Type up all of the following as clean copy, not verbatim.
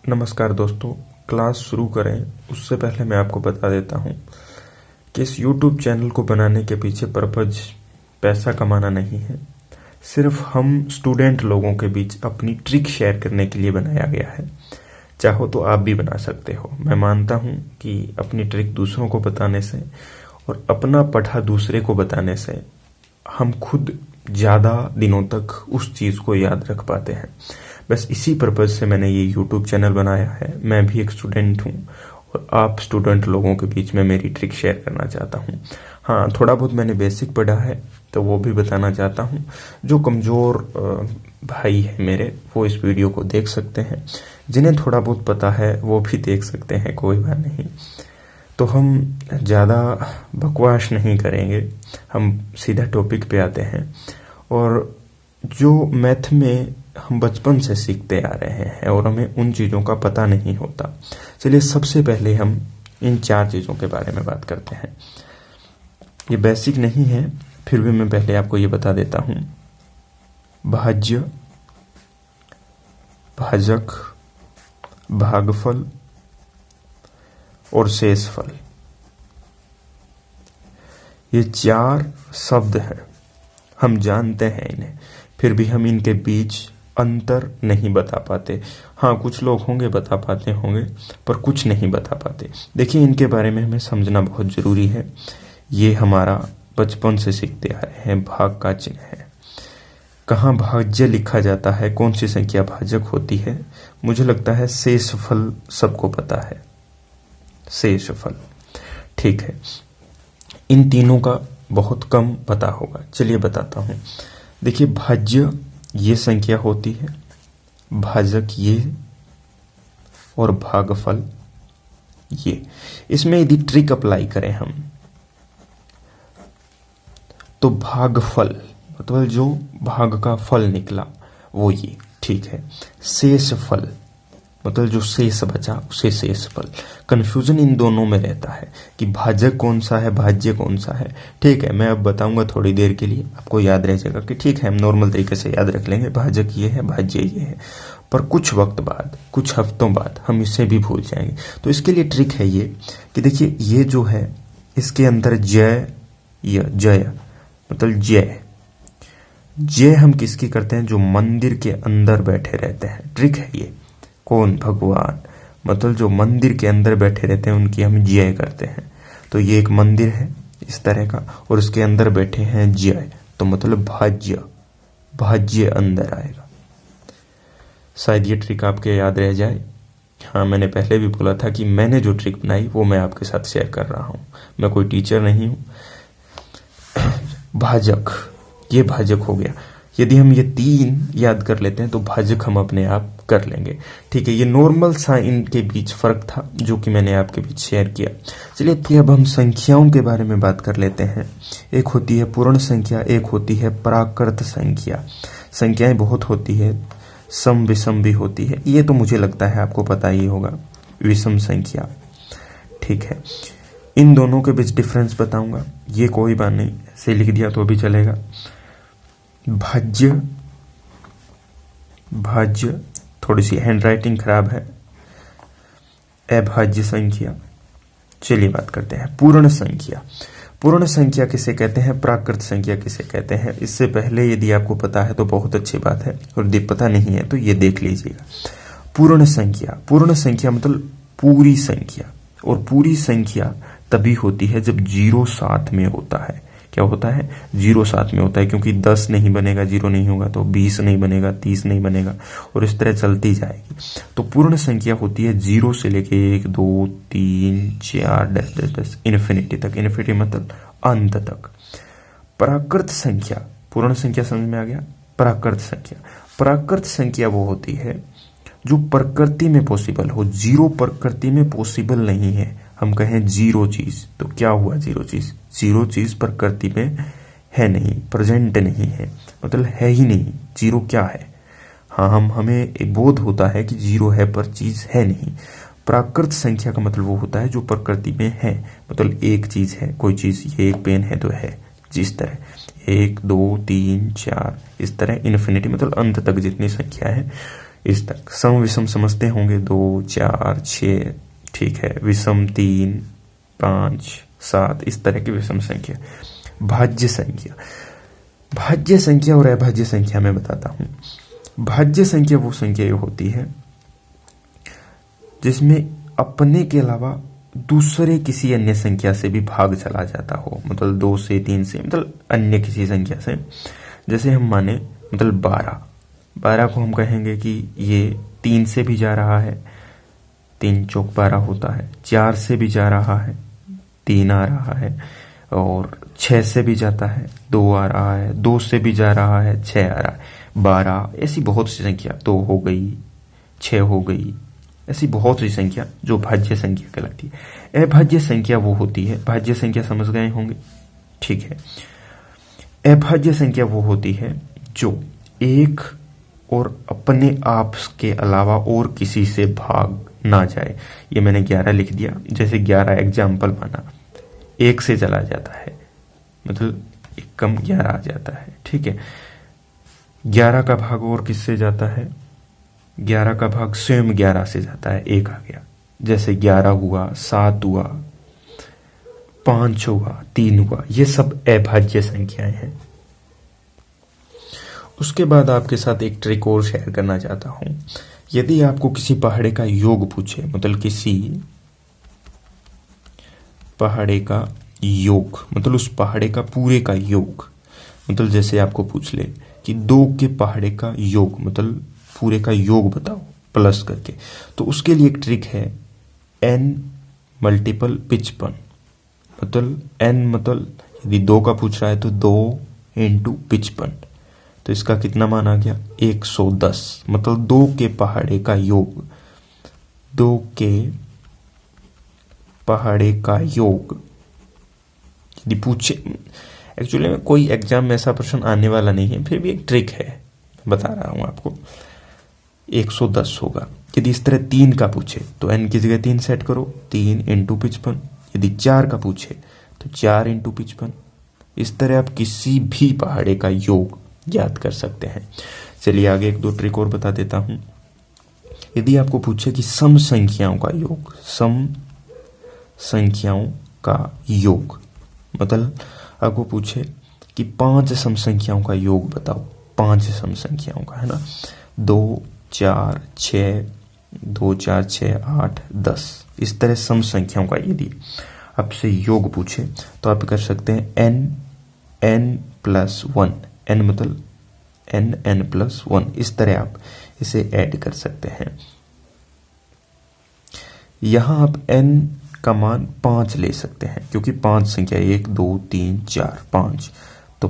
नमस्कार दोस्तों, क्लास शुरू करें उससे पहले मैं आपको बता देता हूं कि इस YouTube चैनल को बनाने के पीछे पर्पज पैसा कमाना नहीं है। सिर्फ हम स्टूडेंट लोगों के बीच अपनी ट्रिक शेयर करने के लिए बनाया गया है। चाहो तो आप भी बना सकते हो। मैं मानता हूं कि अपनी ट्रिक दूसरों को बताने से और अपना पढ़ा दूसरे को बताने से हम खुद ज़्यादा दिनों तक उस चीज़ को याद रख पाते हैं। बस इसी पर्पज़ से मैंने ये YouTube चैनल बनाया है। मैं भी एक स्टूडेंट हूँ और आप स्टूडेंट लोगों के बीच में मेरी ट्रिक शेयर करना चाहता हूँ। हाँ, थोड़ा बहुत मैंने बेसिक पढ़ा है तो वो भी बताना चाहता हूँ। जो कमज़ोर भाई है मेरे, वो इस वीडियो को देख सकते हैं। जिन्हें थोड़ा बहुत पता है वो भी देख सकते हैं, कोई बात नहीं। तो हम ज़्यादा बकवास नहीं करेंगे, हम सीधा टॉपिक पे आते हैं। और जो मैथ में हम बचपन से सीखते आ रहे हैं और हमें उन चीज़ों का पता नहीं होता। चलिए सबसे पहले हम इन 4 चीज़ों के बारे में बात करते हैं। ये बेसिक नहीं है, फिर भी मैं पहले आपको ये बता देता हूँ। भाज्य, भाजक, भागफल और शेषफल, ये 4 शब्द हैं। हम जानते हैं इन्हें, फिर भी हम इनके बीच अंतर नहीं बता पाते। हाँ, कुछ लोग होंगे बता पाते होंगे, पर कुछ नहीं बता पाते। देखिए, इनके बारे में हमें समझना बहुत ज़रूरी है। ये हमारा बचपन से सीखते आ रहे हैं। भाग का चिन्ह है। कहाँ भाज्य लिखा जाता है, कौन सी संख्या भाजक होती है? मुझे लगता है शेषफल सबको पता है। शेषफल, ठीक है। इन तीनों का बहुत कम पता होगा। चलिए बताता हूँ। देखिए, भाज्य ये संख्या होती है, भाजक ये, और भागफल ये। इसमें यदि ट्रिक अप्लाई करें हम, तो भागफल मतलब जो भाग का फल निकला वो ये, ठीक है। शेषफल मतलब जो शेष बचा उसे शेषफल। कंफ्यूजन इन दोनों में रहता है कि भाजक कौन सा है, भाज्य कौन सा है। ठीक है, मैं अब बताऊंगा थोड़ी देर के लिए, आपको याद रह जाएगा कि ठीक है, हम नॉर्मल तरीके से याद रख लेंगे, भाजक ये है, भाज्य ये है। पर कुछ वक्त बाद, कुछ हफ्तों बाद हम इसे भी भूल जाएंगे। तो इसके लिए ट्रिक है ये कि देखिए, ये जो है इसके अंदर जय मतलब जय हम किसकी करते हैं? जो मंदिर के अंदर बैठे रहते हैं। ट्रिक है ये। कौन? भगवान। मतलब जो मंदिर के अंदर बैठे रहते हैं उनकी हम जय करते हैं। तो ये एक मंदिर है इस तरह का, और उसके अंदर बैठे हैं जय, तो मतलब भाज्य अंदर आएगा। शायद ये ट्रिक आपके याद रह जाए। हाँ, मैंने पहले भी बोला था कि मैंने जो ट्रिक बनाई वो मैं आपके साथ शेयर कर रहा हूँ। मैं कोई टीचर नहीं हूँ। भाजक, ये भाजक हो गया। यदि हम ये 3 याद कर लेते हैं तो भाजक हम अपने आप कर लेंगे। ठीक है, ये नॉर्मल सा इनके बीच फर्क था जो कि मैंने आपके बीच शेयर किया। चलिए अब हम संख्याओं के बारे में बात कर लेते हैं। एक होती है पूर्ण संख्या, एक होती है प्राकृत संख्या। संख्याएं बहुत होती है, सम विषम भी होती है। ये तो मुझे लगता है आपको पता ही होगा, विषम संख्या। ठीक है, इन दोनों के बीच डिफरेंस बताऊंगा। ये कोई बात नहीं, ऐसे लिख दिया तो भी चलेगा। भाज्य थोड़ी सी हैंडराइटिंग खराब है। अभाज्य संख्या। चलिए बात करते हैं पूर्ण संख्या। पूर्ण संख्या किसे कहते हैं, प्राकृत संख्या किसे कहते हैं? इससे पहले यदि आपको पता है तो बहुत अच्छी बात है, और यदि पता नहीं है तो ये देख लीजिएगा। पूर्ण संख्या मतलब पूरी संख्या, और पूरी संख्या तभी होती है जब 0 साथ में होता है। क्या होता है? 0 साथ में होता है, क्योंकि 10 नहीं बनेगा, 0 नहीं होगा तो 20 नहीं बनेगा, 30 नहीं बनेगा, और इस तरह चलती जाएगी। तो पूर्ण संख्या होती है 0 से लेके 1 2 3 4 10 इन्फिनिटी तक। इन्फिनिटी मतलब अंत तक। प्राकृत संख्या, पूर्ण संख्या समझ में आ गया। प्राकृत संख्या वो होती है जो प्रकृति में पॉसिबल हो। 0 प्रकृति में पॉसिबल नहीं है। हम कहें 0 चीज, तो क्या हुआ 0 चीज? 0 चीज प्रकृति में है नहीं, प्रेजेंट नहीं है, मतलब है ही नहीं। 0 क्या है? हाँ, हमें एक बोध होता है कि 0 है पर चीज है नहीं। प्राकृत संख्या का मतलब वो होता है जो प्रकृति में है, मतलब एक चीज है, कोई चीज, ये एक पेन है तो है, जिस तरह 1 2 3 4 इस तरह इन्फिनिटी मतलब अंत तक जितनी संख्या है इस तक। सम विषम समझते होंगे, 2 4 6, ठीक है, विषम 3 5 7, इस तरह की विषम संख्या। भाज्य संख्या, भाज्य संख्या और अभाज्य संख्या में बताता हूं। भाज्य संख्या वो संख्या होती है जिसमें अपने के अलावा दूसरे किसी अन्य संख्या से भी भाग चला जाता हो, मतलब 2 से 3 से, मतलब अन्य किसी संख्या से। जैसे हम माने मतलब 12 को हम कहेंगे कि ये 3 से भी जा रहा है, 3 चौक 12 होता है। 4 से भी जा रहा है, 3 आ रहा है। और 6 से भी जाता है, 2 आ रहा है। 2 से भी जा रहा है, 6 आ रहा है। 12, ऐसी बहुत सी संख्या, 2 हो गई, 6 हो गई, ऐसी बहुत सी संख्या जो भाज्य संख्या कहलाती है। अभाज्य संख्या वो होती है, भाज्य संख्या समझ गए होंगे, ठीक है। अभाज्य संख्या वो होती है जो एक और अपने आप के अलावा और किसी से भाग ना जाए। ये मैंने 11 लिख दिया, जैसे 11 एग्जाम्पल माना, 1 से चला जाता है, मतलब 1 कम 11 आ जाता है, ठीक है। 11 का भाग और किससे जाता है? 11 का भाग स्वयं 11 से जाता है, 1 आ गया। जैसे 11 हुआ, 7 हुआ, 5 हुआ, 3 हुआ, ये सब अभाज्य संख्याएं हैं। उसके बाद आपके साथ एक ट्रिक और शेयर करना चाहता हूं। यदि आपको किसी पहाड़े का योग पूछे, मतलब किसी पहाड़े का योग, मतलब उस पहाड़े का पूरे का योग, मतलब जैसे आपको पूछ ले कि 2 के पहाड़े का योग, मतलब पूरे का योग बताओ प्लस करके, तो उसके लिए एक ट्रिक है, n मल्टीपल 55, मतलब n, मतलब यदि 2 का पूछ रहा है तो 2 इंटू 55, तो इसका कितना मान आ गया? 110, मतलब 2 के पहाड़े का योग, 2 के पहाड़े का योग यदि पूछे। एक्चुअली में कोई एग्जाम में ऐसा प्रश्न आने वाला नहीं है, फिर भी एक ट्रिक है, बता रहा हूं आपको। 110 होगा। यदि इस तरह 3 का पूछे तो n की जगह 3 सेट करो, 3 इंटू 55। यदि 4 का पूछे तो 4 इंटू 55। इस तरह आप किसी भी पहाड़े का योग याद कर सकते हैं। चलिए आगे 1-2 ट्रिक और बता देता हूं। यदि आपको पूछे कि सम संख्याओं का योग, सम संख्याओं का योग, मतलब आपको पूछे कि 5 सम संख्याओं का योग बताओ, 5 सम संख्याओं का, है ना, 2 4 6, 2 4 6 8 10, इस तरह सम संख्याओं का यदि आपसे योग पूछे तो आप कर सकते हैं n प्लस 1, n मतलब n प्लस 1, इस तरह आप इसे ऐड कर सकते हैं। यहां आप n का मान 5 ले सकते हैं, क्योंकि 5 संख्या 1 2 3 4 5, तो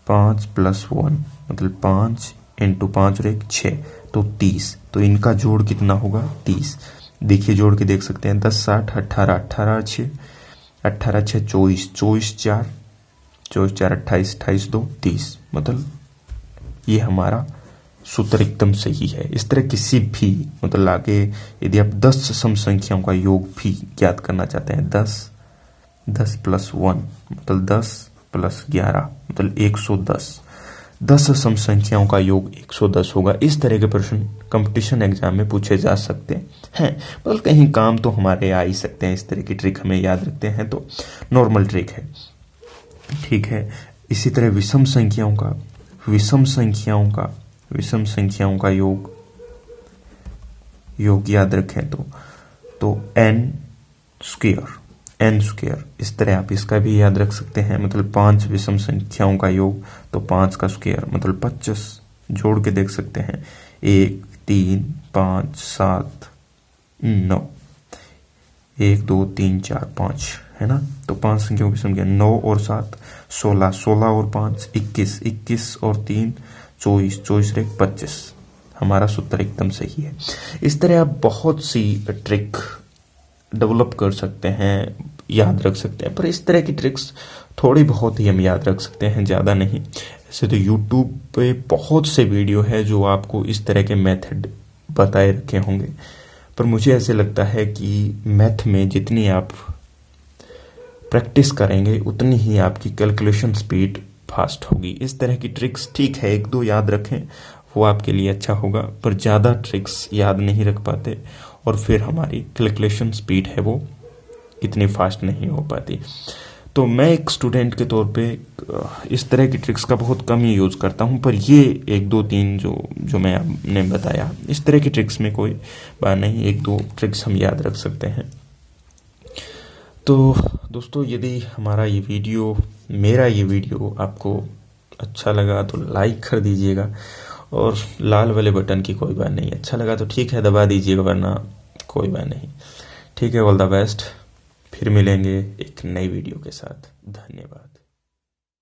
5 प्लस 1 मतलब 5 इंटू 5 और 1 6, तो 30, तो इनका जोड़ कितना होगा? 30। देखिए जोड़ के देख सकते हैं, 10 60 18 18 6 18 6 24 24 4 24 4 28 28 2 30, मतलब ये हमारा सूत्र एकदम सही है। इस तरह किसी भी, मतलब आगे यदि आप 10 सम संख्याओं का योग भी ज्ञात करना चाहते हैं, 10 प्लस 1 मतलब 10 प्लस 11 मतलब 110, 10 सम संख्याओं का योग 110 होगा। इस तरह के प्रश्न कंपटीशन एग्जाम में पूछे जा सकते हैं, मतलब कहीं काम तो हमारे आ ही सकते हैं। इस तरह की ट्रिक हमें याद रखते हैं तो नॉर्मल ट्रिक है, ठीक है। इसी तरह विषम संख्याओं का योग याद रखें तो n स्क्वायर, इस तरह आप इसका भी याद रख सकते हैं, मतलब 5 विषम संख्याओं का योग तो 5 का स्क्वायर मतलब 25, जोड़ के देख सकते हैं, 1 3 5 7 9, 1 2 3 4 5, है ना, तो 5 संख्याओं की संख्या 9 और 7 16, 16 और 5 21, 21 और 3 24, 24 और 1 25, हमारा सूत्र एकदम सही है। इस तरह आप बहुत सी ट्रिक डेवलप कर सकते हैं, याद रख सकते हैं, पर इस तरह की ट्रिक्स थोड़ी बहुत ही हम याद रख सकते हैं, ज़्यादा नहीं। ऐसे तो यूट्यूब पे बहुत से वीडियो है जो आपको इस तरह के मेथड बताए रखे होंगे, पर मुझे ऐसे लगता है कि मैथ में जितनी आप प्रैक्टिस करेंगे उतनी ही आपकी कैलकुलेशन स्पीड फास्ट होगी। इस तरह की ट्रिक्स ठीक है 1-2 याद रखें वो आपके लिए अच्छा होगा, पर ज़्यादा ट्रिक्स याद नहीं रख पाते और फिर हमारी कैलकुलेशन स्पीड है वो इतनी फास्ट नहीं हो पाती। तो मैं एक स्टूडेंट के तौर पे इस तरह की ट्रिक्स का बहुत कम ही यूज़ करता हूँ, पर ये 1 2 3 जो मैं आपने बताया, इस तरह की ट्रिक्स में कोई बात नहीं, 1 2 ट्रिक्स हम याद रख सकते हैं। तो दोस्तों, यदि मेरा ये वीडियो आपको अच्छा लगा तो लाइक कर दीजिएगा, और लाल वाले बटन की कोई बात नहीं, अच्छा लगा तो ठीक है दबा दीजिएगा, वरना कोई बात नहीं। ठीक है, ऑल द बेस्ट। फिर मिलेंगे एक नई वीडियो के साथ। धन्यवाद।